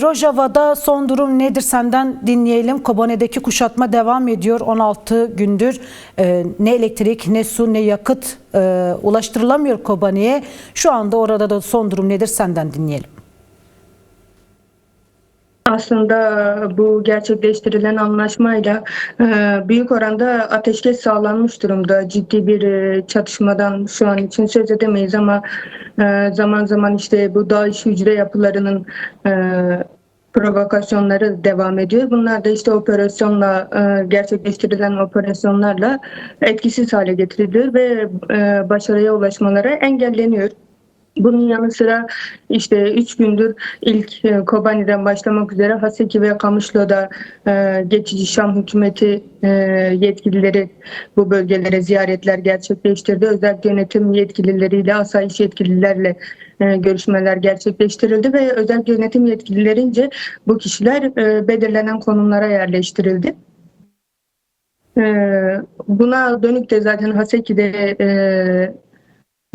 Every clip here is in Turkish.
Rojava'da son durum nedir, senden dinleyelim. Kobane'deki kuşatma devam ediyor 16 gündür. Ne elektrik, ne su, ne yakıt ulaştırılamıyor Kobane'ye. Şu anda orada da son durum nedir, senden dinleyelim. Aslında bu gerçekleştirilen anlaşmayla büyük oranda ateşkes sağlanmış durumda. Ciddi bir çatışmadan şu an için söz edemeyiz ama zaman zaman işte bu DAEŞ hücre yapılarının provokasyonları devam ediyor. Bunlar da işte operasyonla gerçekleştirilen operasyonlarla etkisiz hale getiriliyor ve başarıya ulaşmaları engelleniyor. Bunun yanı sıra işte 3 gündür ilk Kobani'den başlamak üzere Haseki ve Kamışlo'da geçici Şam hükümeti yetkilileri bu bölgelere ziyaretler gerçekleştirdi. Özel yönetim yetkilileriyle, asayiş yetkililerle görüşmeler gerçekleştirildi ve özel yönetim yetkililerince bu kişiler belirlenen konumlara yerleştirildi. Buna dönük de zaten Haseki'de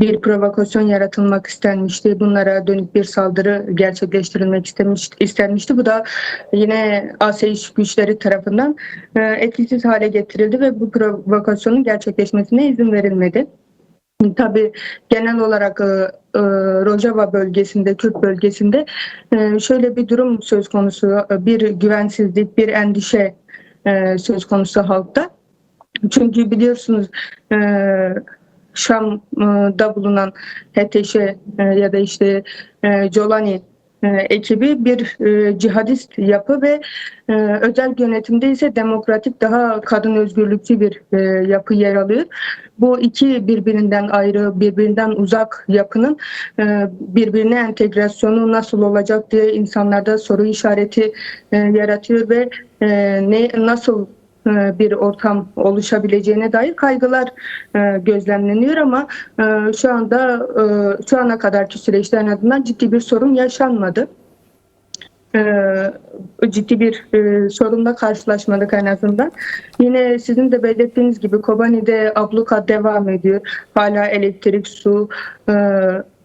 bir provokasyon yaratılmak istenmişti. Bunlara dönük bir saldırı gerçekleştirilmek istenmişti. Bu da yine asayiş güçleri tarafından etkisiz hale getirildi ve bu provokasyonun gerçekleşmesine izin verilmedi. Tabii genel olarak Rojava bölgesinde, Kürt bölgesinde şöyle bir durum söz konusu. Bir güvensizlik, bir endişe söz konusu halkta. Çünkü biliyorsunuz Şam'da bulunan HTŞ ya da işte Jolani ekibi bir cihadist yapı ve özel yönetimde ise demokratik, daha kadın özgürlükçü bir yapı yer alıyor. Bu iki birbirinden ayrı, birbirinden uzak yapının birbirine entegrasyonu nasıl olacak diye insanlarda soru işareti yaratıyor ve nasıl bir ortam oluşabileceğine dair kaygılar gözlemleniyor ama şu ana kadarki süreçte en azından ciddi bir sorun yaşanmadı. Ciddi bir sorunla karşılaşmadık en azından. Yine sizin de belirttiğiniz gibi Kobani'de abluka devam ediyor. Hala elektrik, su,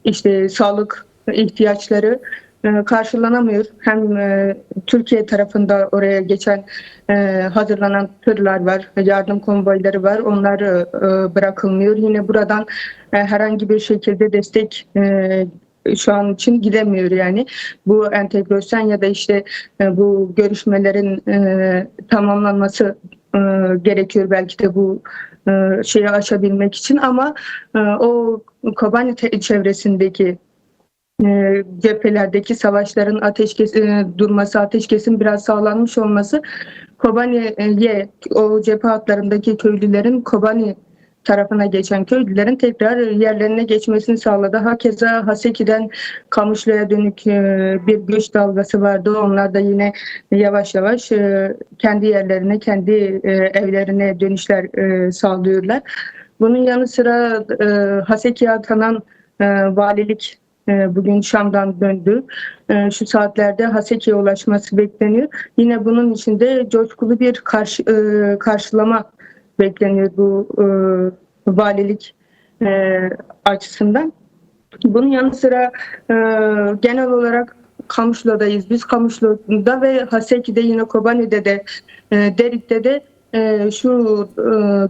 işte sağlık ihtiyaçları karşılanamıyor. Hem Türkiye tarafında oraya geçen hazırlanan tırlar var, yardım konvoyları var. Onlar bırakılmıyor. Yine buradan herhangi bir şekilde destek şu an için gidemiyor yani. Bu entegrasyon ya da işte bu görüşmelerin tamamlanması gerekiyor belki de bu şeyi aşabilmek için ama o Kobani çevresindeki cephelerdeki savaşların durması, ateşkesin biraz sağlanmış olması Kobani'ye, o cephe hatlarındaki köylülerin, Kobani tarafına geçen köylülerin tekrar yerlerine geçmesini sağladı. Hakeza Haseki'den Kamışlı'ya dönük bir göç dalgası vardı. Onlar da yine yavaş yavaş kendi yerlerine, kendi evlerine dönüşler sağlıyorlar. Bunun yanı sıra Haseki'ye atanan valilik bugün Şam'dan döndü. Şu saatlerde Haseki'ye ulaşması bekleniyor. Yine bunun için de coşkulu bir karşılama bekleniyor bu valilik açısından. Bunun yanı sıra genel olarak Kamışlı'dayız. Biz Kamışlı'da ve Haseki'de, yine Kobani'de de Derik'te de şu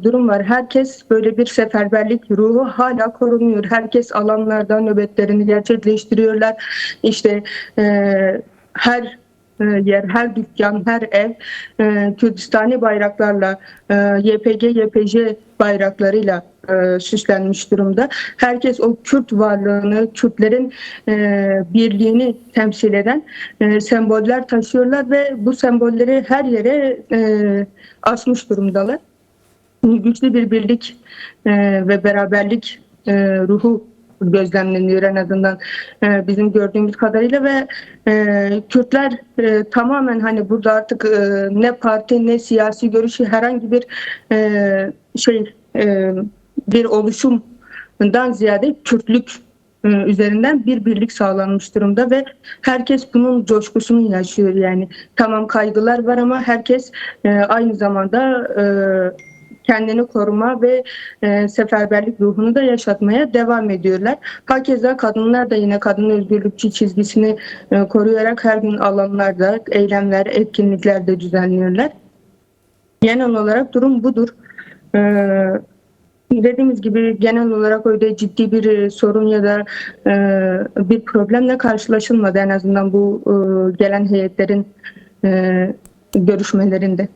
durum var. Herkes böyle bir seferberlik ruhu hala korunuyor. Herkes alanlarda nöbetlerini gerçekleştiriyorlar. İşte her yer, her dükkan, her ev Kürdistani bayraklarla, YPG, YPJ bayraklarıyla süslenmiş durumda. Herkes o Kürt varlığını, Kürtlerin birliğini temsil eden semboller taşıyorlar ve bu sembolleri her yere asmış durumdalar. Güçlü bir birlik ve beraberlik ruhu gözlemleniyor en azından bizim gördüğümüz kadarıyla ve Kürtler tamamen hani burada artık ne parti ne siyasi görüşü, herhangi bir bir oluşumdan ziyade Kürtlük üzerinden bir birlik sağlanmış durumda ve herkes bunun coşkusunu yaşıyor yani. Tamam, kaygılar var ama herkes aynı zamanda kendini koruma ve seferberlik ruhunu da yaşatmaya devam ediyorlar. Hakeza kadınlar da yine kadın özgürlükçü çizgisini koruyarak her gün alanlarda eylemler, etkinlikler de düzenliyorlar. Genel olarak durum budur. Dediğimiz gibi genel olarak öyle ciddi bir sorun ya da bir problemle karşılaşılmadı en azından bu gelen heyetlerin görüşmelerinde.